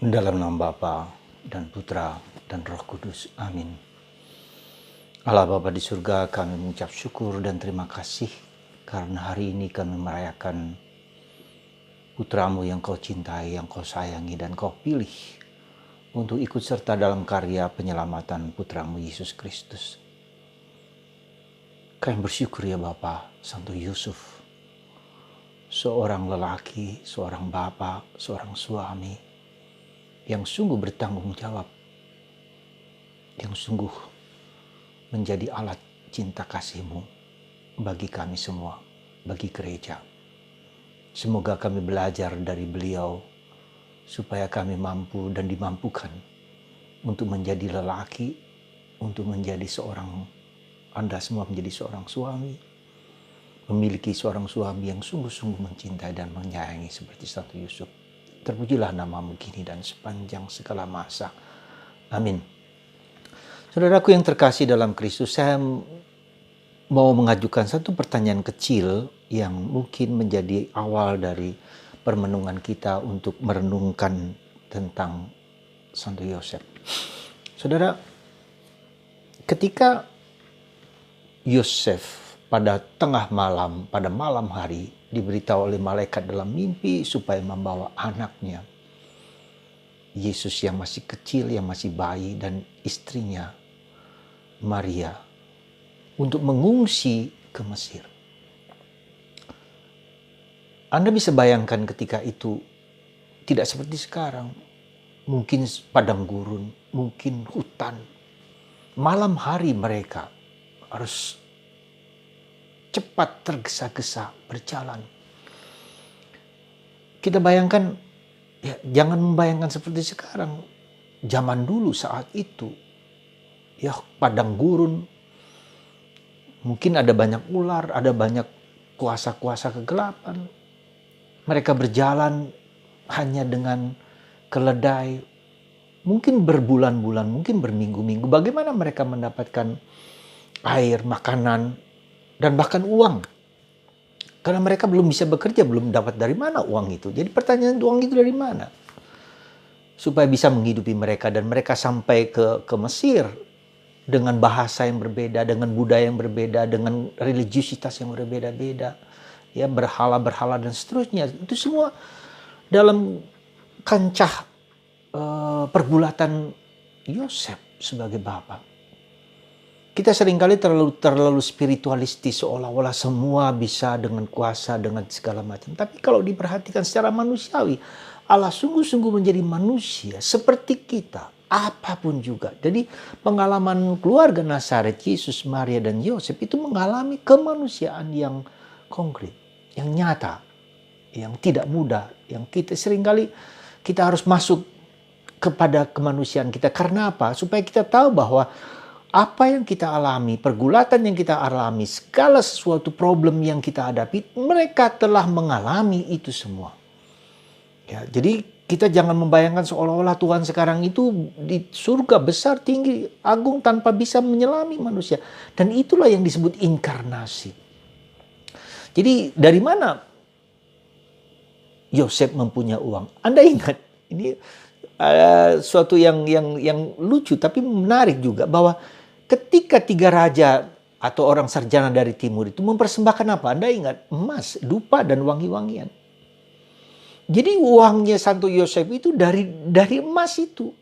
Dalam nama Bapa dan Putra dan Roh Kudus. Amin. Allah Bapa di surga, kami mengucap syukur dan terima kasih karena hari ini kami merayakan Putramu yang kau cintai, yang kau sayangi dan kau pilih untuk ikut serta dalam karya penyelamatan Putramu Yesus Kristus. Kami bersyukur ya Bapa, Santo Yusuf, seorang lelaki, seorang bapa, seorang suami yang sungguh bertanggung jawab, yang sungguh menjadi alat cinta kasih-Mu bagi kami semua, bagi gereja. Semoga kami belajar dari beliau supaya kami mampu dan dimampukan untuk menjadi lelaki, untuk menjadi seorang, Anda semua menjadi seorang suami, memiliki seorang suami yang sungguh-sungguh mencintai dan menyayangi seperti Santo Yusuf. Terpujilah nama-Mu kini dan sepanjang segala masa. Amin. Saudaraku yang terkasih dalam Kristus, saya mau mengajukan satu pertanyaan kecil yang mungkin menjadi awal dari permenungan kita untuk merenungkan tentang Santo Yosef. Saudara, ketika Yosef pada tengah malam, pada malam hari, diberitahu oleh malaikat dalam mimpi supaya membawa anaknya, Yesus yang masih kecil, yang masih bayi, dan istrinya Maria, untuk mengungsi ke Mesir. Anda bisa bayangkan ketika itu tidak seperti sekarang. Mungkin padang gurun, mungkin hutan. Malam hari mereka harus cepat tergesa-gesa berjalan. Kita bayangkan, ya, jangan membayangkan seperti sekarang. Zaman dulu saat itu, ya padang gurun, mungkin ada banyak ular, ada banyak kuasa-kuasa kegelapan. Mereka berjalan hanya dengan keledai, mungkin berbulan-bulan, mungkin berminggu-minggu. Bagaimana mereka mendapatkan air, makanan, dan bahkan uang? Karena mereka belum bisa bekerja, belum dapat dari mana uang itu. Jadi pertanyaan, uang itu dari mana? Supaya bisa menghidupi mereka, dan mereka sampai ke Mesir dengan bahasa yang berbeda, dengan budaya yang berbeda, dengan religiusitas yang berbeda-beda, ya, berhala-berhala dan seterusnya. Itu semua dalam kancah pergulatan Yosef sebagai bapa. Kita seringkali terlalu spiritualistis, seolah-olah semua bisa dengan kuasa, dengan segala macam. Tapi kalau diperhatikan secara manusiawi, Allah sungguh-sungguh menjadi manusia seperti kita, apapun juga. Jadi pengalaman keluarga Nazaret, Yesus, Maria, dan Yosef itu mengalami kemanusiaan yang konkret, yang nyata, yang tidak mudah, yang kita seringkali kita harus masuk kepada kemanusiaan kita. Karena apa? Supaya kita tahu bahwa apa yang kita alami, pergulatan yang kita alami, segala sesuatu problem yang kita hadapi, mereka telah mengalami itu semua. Ya, jadi kita jangan membayangkan seolah-olah Tuhan sekarang itu di surga besar, tinggi, agung, tanpa bisa menyelami manusia. Dan itulah yang disebut inkarnasi. Jadi dari mana Yosef mempunyai uang? Anda ingat, ini suatu yang lucu tapi menarik juga, bahwa ketika tiga raja atau orang sarjana dari timur itu mempersembahkan apa? Anda ingat? Emas, dupa, dan wangi-wangian. Jadi uangnya Santo Yosef itu dari emas itu,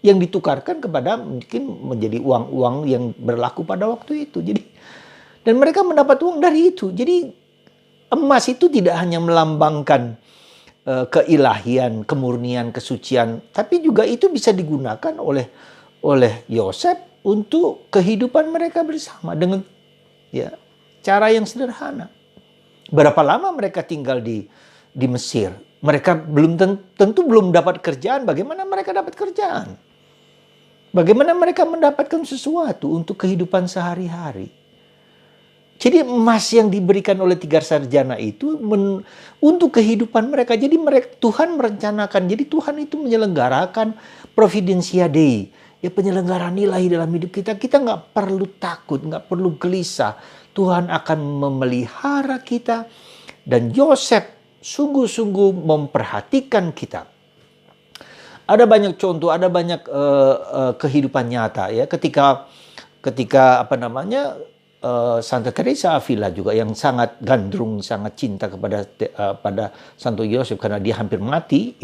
yang ditukarkan kepada mungkin menjadi uang-uang yang berlaku pada waktu itu. Jadi, dan mereka mendapat uang dari itu. Jadi emas itu tidak hanya melambangkan keilahian, kemurnian, kesucian, tapi juga itu bisa digunakan oleh Yosef untuk kehidupan mereka bersama dengan, ya, cara yang sederhana. Berapa lama mereka tinggal di Mesir? Mereka tentu belum dapat kerjaan. Bagaimana mereka dapat kerjaan? Bagaimana mereka mendapatkan sesuatu untuk kehidupan sehari-hari? Jadi emas yang diberikan oleh tiga sarjana itu untuk kehidupan mereka. Jadi Tuhan merencanakan. Jadi Tuhan itu menyelenggarakan providentia Dei, ya, penyelenggaraan ilahi dalam hidup kita. Kita nggak perlu takut, nggak perlu gelisah. Tuhan akan memelihara kita. Dan Yosef sungguh-sungguh memperhatikan kita. Ada banyak contoh, ada banyak kehidupan nyata ya. Ketika apa namanya Santa Teresa Avila juga yang sangat gandrung, sangat cinta kepada pada Santo Yosef karena dia hampir mati,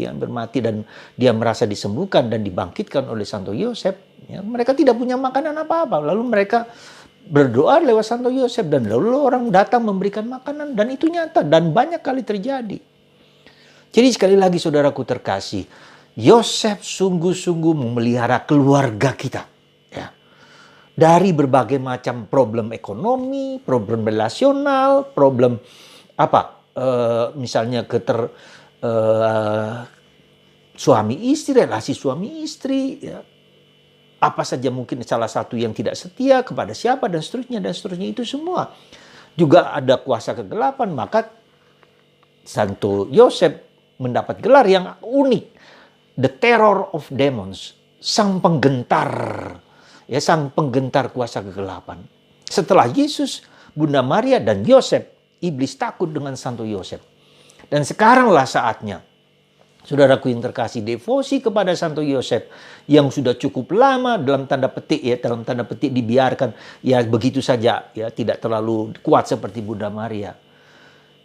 dan dia merasa disembuhkan dan dibangkitkan oleh Santo Yosef. Ya, mereka tidak punya makanan apa-apa, lalu mereka berdoa lewat Santo Yosef dan lalu orang datang memberikan makanan dan itu nyata dan banyak kali terjadi. Jadi sekali lagi saudaraku terkasih, Yosef sungguh-sungguh memelihara keluarga kita. Dari berbagai macam problem ekonomi, problem relasional, problem misalnya suami istri, relasi suami istri, ya. Apa saja mungkin salah satu yang tidak setia kepada siapa dan seterusnya itu semua. Juga ada kuasa kegelapan, maka Santo Yosef mendapat gelar yang unik, the terror of demons, sang penggentar. Ya, sang penggentar kuasa kegelapan. Setelah Yesus, Bunda Maria dan Yosef, iblis takut dengan Santo Yosef. Dan sekaranglah saatnya, saudaraku yang terkasih, devosi kepada Santo Yosef yang sudah cukup lama dalam tanda petik dibiarkan ya begitu saja, ya tidak terlalu kuat seperti Bunda Maria.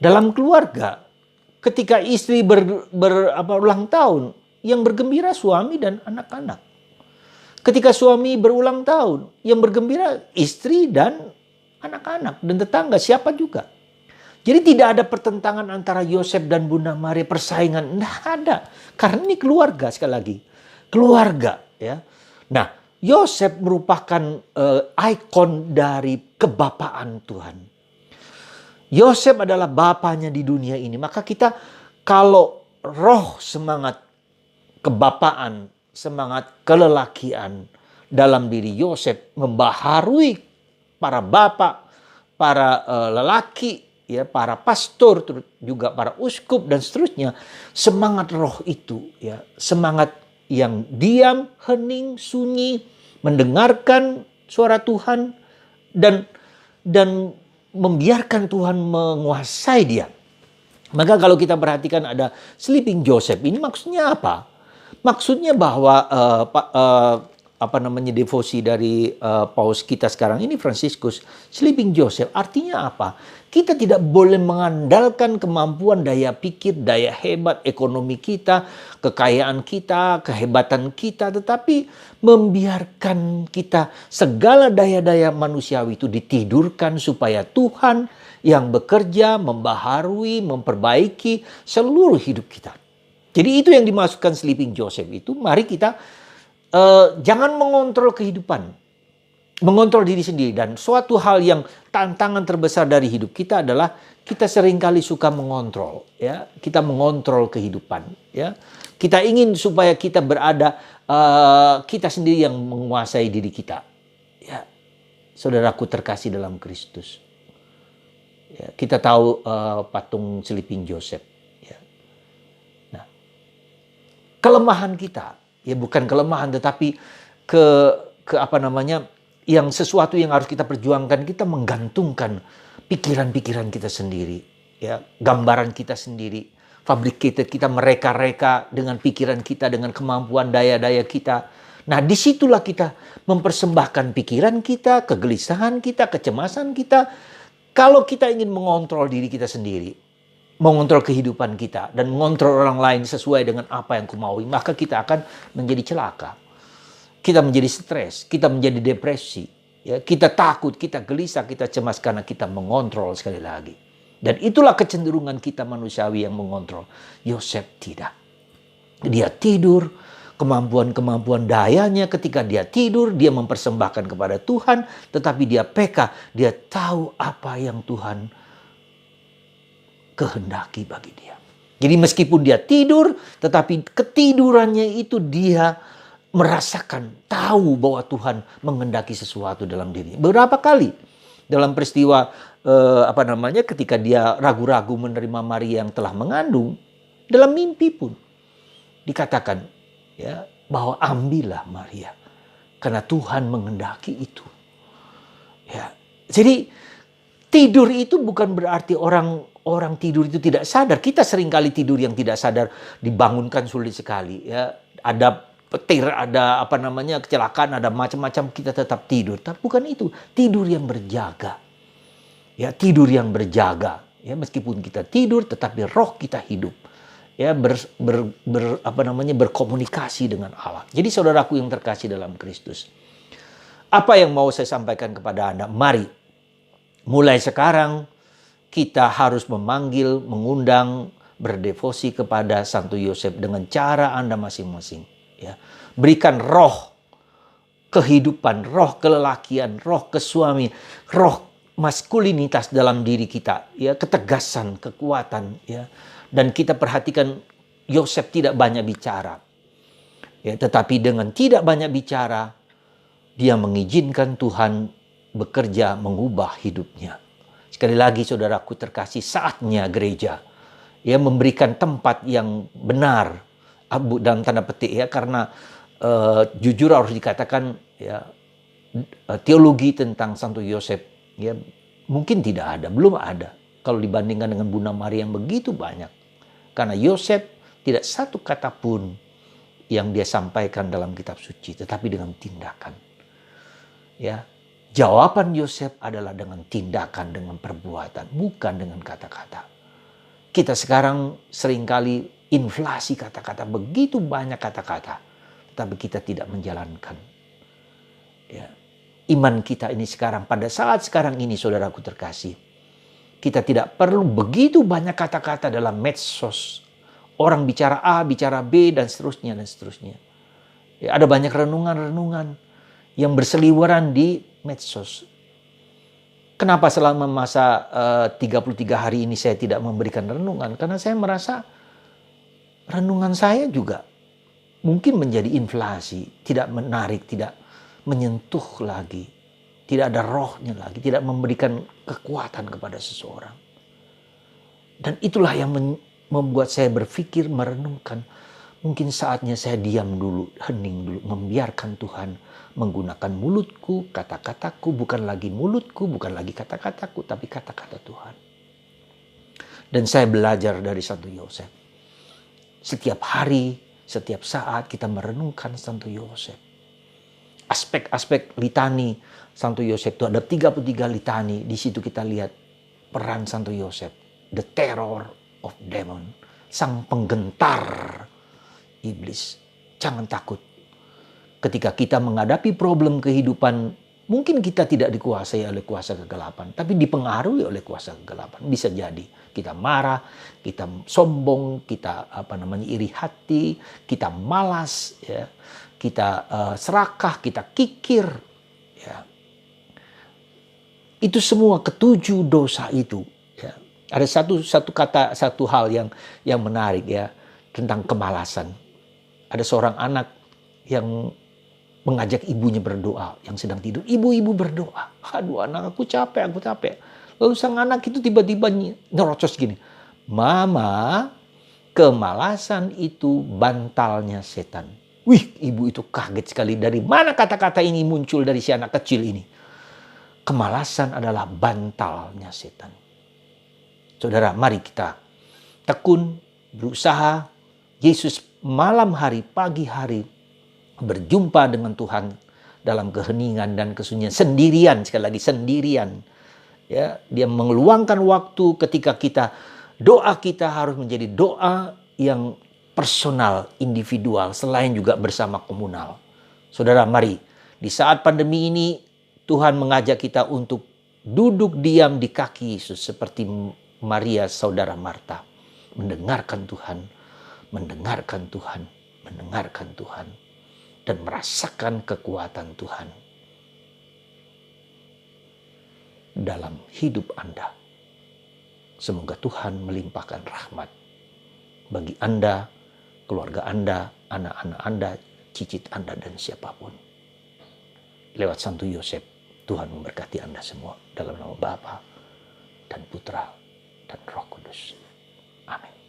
Dalam keluarga, ketika istri ulang tahun, yang bergembira suami dan anak-anak. Ketika suami berulang tahun, yang bergembira istri dan anak-anak dan tetangga, siapa juga. Jadi tidak ada pertentangan antara Yosef dan Bunda Maria, persaingan. Tidak ada. Karena ini keluarga, sekali lagi. Keluarga. Ya. Nah, Yosef merupakan ikon dari kebapaan Tuhan. Yosef adalah bapanya di dunia ini. Maka kita kalau roh semangat kebapaan, semangat kelelakian dalam diri Yosef membaharui para bapak, para lelaki, ya, para pastor, juga para uskup dan seterusnya. Semangat roh itu, ya, semangat yang diam, hening, sunyi, mendengarkan suara Tuhan dan membiarkan Tuhan menguasai dia. Maka kalau kita perhatikan ada sleeping Joseph, ini maksudnya apa? Maksudnya bahwa devosi dari paus kita sekarang ini Fransiskus, sleeping Joseph, artinya apa? Kita tidak boleh mengandalkan kemampuan daya pikir, daya hebat ekonomi kita, kekayaan kita, kehebatan kita, tetapi membiarkan kita segala daya-daya manusiawi itu ditidurkan supaya Tuhan yang bekerja, membaharui, memperbaiki seluruh hidup kita. Jadi itu yang dimasukkan sleeping Joseph itu. Mari kita jangan mengontrol kehidupan, mengontrol diri sendiri. Dan suatu hal yang tantangan terbesar dari hidup kita adalah kita seringkali suka mengontrol. Ya, kita mengontrol kehidupan. Ya, kita ingin supaya kita berada kita sendiri yang menguasai diri kita. Ya, saudaraku terkasih dalam Kristus. Ya, kita tahu patung sleeping Joseph. Kelemahan kita, ya bukan kelemahan tetapi yang sesuatu yang harus kita perjuangkan, kita menggantungkan pikiran-pikiran kita sendiri, ya, gambaran kita sendiri, fabricated kita mereka-reka dengan pikiran kita, dengan kemampuan daya-daya kita. Nah, disitulah kita mempersembahkan pikiran kita, kegelisahan kita, kecemasan kita. Kalau kita ingin mengontrol diri kita sendiri, mengontrol kehidupan kita dan mengontrol orang lain sesuai dengan apa yang kumaui, maka kita akan menjadi celaka. Kita menjadi stres, kita menjadi depresi, ya, kita takut, kita gelisah, kita cemas karena kita mengontrol sekali lagi. Dan itulah kecenderungan kita manusiawi yang mengontrol. Yosef tidak. Dia tidur, kemampuan-kemampuan dayanya ketika dia tidur, dia mempersembahkan kepada Tuhan, tetapi dia peka, dia tahu apa yang Tuhan kehendaki bagi dia. Jadi meskipun dia tidur, tetapi ketidurannya itu dia merasakan, tahu bahwa Tuhan menghendaki sesuatu dalam dirinya. Beberapa kali dalam peristiwa ketika dia ragu-ragu menerima Maria yang telah mengandung, dalam mimpi pun dikatakan, ya, bahwa ambillah Maria karena Tuhan menghendaki itu. Ya. Jadi tidur itu bukan berarti orang tidur itu tidak sadar. Kita seringkali tidur yang tidak sadar, dibangunkan sulit sekali. Ya, ada petir, ada kecelakaan, ada macam-macam, kita tetap tidur. Tapi bukan itu, tidur yang berjaga. Ya, tidur yang berjaga. Ya, meskipun kita tidur, tetapi roh kita hidup. Ya, berkomunikasi dengan Allah. Jadi saudaraku yang terkasih dalam Kristus, apa yang mau saya sampaikan kepada Anda? Mari, mulai sekarang kita harus memanggil, mengundang, berdevosi kepada Santo Yosef dengan cara Anda masing-masing. Ya, berikan roh kehidupan, roh kelelakian, roh kesuami, roh maskulinitas dalam diri kita, ya, ketegasan, kekuatan, ya. Dan kita perhatikan Yosef tidak banyak bicara. Ya, tetapi dengan tidak banyak bicara, dia mengizinkan Tuhan bekerja mengubah hidupnya. Sekali lagi saudaraku terkasih, saatnya gereja ya memberikan tempat yang benar, dalam tanda petik ya, karena jujur harus dikatakan ya, teologi tentang Santo Yosef ya mungkin tidak ada, belum ada kalau dibandingkan dengan Bunda Maria yang begitu banyak. Karena Yosef tidak satu kata pun yang dia sampaikan dalam kitab suci, tetapi dengan tindakan. Ya, jawaban Yosef adalah dengan tindakan, dengan perbuatan, bukan dengan kata-kata. Kita sekarang seringkali inflasi kata-kata, begitu banyak kata-kata, tapi kita tidak menjalankan. Ya, iman kita ini sekarang, pada saat sekarang ini saudaraku terkasih, kita tidak perlu begitu banyak kata-kata dalam medsos. Orang bicara A, bicara B, dan seterusnya, dan seterusnya. Ya, ada banyak renungan-renungan yang berseliweran di medsos. Kenapa selama masa 33 hari ini saya tidak memberikan renungan? Karena saya merasa renungan saya juga mungkin menjadi inflasi, tidak menarik, tidak menyentuh lagi, tidak ada rohnya lagi, tidak memberikan kekuatan kepada seseorang. Dan itulah yang membuat saya berpikir, merenungkan, mungkin saatnya saya diam dulu, hening dulu, membiarkan Tuhan menggunakan mulutku, kata-kataku, bukan lagi mulutku, bukan lagi kata-kataku, tapi kata-kata Tuhan. Dan saya belajar dari Santo Yosef. Setiap hari, setiap saat kita merenungkan Santo Yosef. Aspek-aspek litani Santo Yosef itu ada 33 litani. Di situ kita lihat peran Santo Yosef. The terror of demon. Sang penggentar iblis. Jangan takut. Ketika kita menghadapi problem kehidupan, mungkin kita tidak dikuasai oleh kuasa kegelapan, tapi dipengaruhi oleh kuasa kegelapan. Bisa jadi kita marah, kita sombong, kita iri hati, kita malas, ya, kita serakah, kita kikir, ya. Itu semua ketujuh dosa itu. Ya. Ada satu hal yang menarik ya tentang kemalasan. Ada seorang anak yang mengajak ibunya berdoa yang sedang tidur. Ibu-ibu berdoa. Aduh anak aku capek. Lalu sang anak itu tiba-tiba nyerocos gini. Mama, kemalasan itu bantalnya setan. Wih, ibu itu kaget sekali. Dari mana kata-kata ini muncul dari si anak kecil ini? Kemalasan adalah bantalnya setan. Saudara, mari kita tekun, berusaha. Yesus malam hari, pagi hari, berjumpa dengan Tuhan dalam keheningan dan kesunyian. Sendirian, sekali lagi sendirian. Ya, dia mengeluangkan waktu ketika doa kita harus menjadi doa yang personal, individual, selain juga bersama komunal. Saudara, mari di saat pandemi ini Tuhan mengajak kita untuk duduk diam di kaki Yesus seperti Maria saudara Marta, mendengarkan Tuhan, mendengarkan Tuhan, mendengarkan Tuhan, dan merasakan kekuatan Tuhan dalam hidup Anda. Semoga Tuhan melimpahkan rahmat bagi Anda, keluarga Anda, anak-anak Anda, cicit Anda, dan siapapun. Lewat Santo Yosef, Tuhan memberkati Anda semua dalam nama Bapa dan Putra dan Roh Kudus. Amin.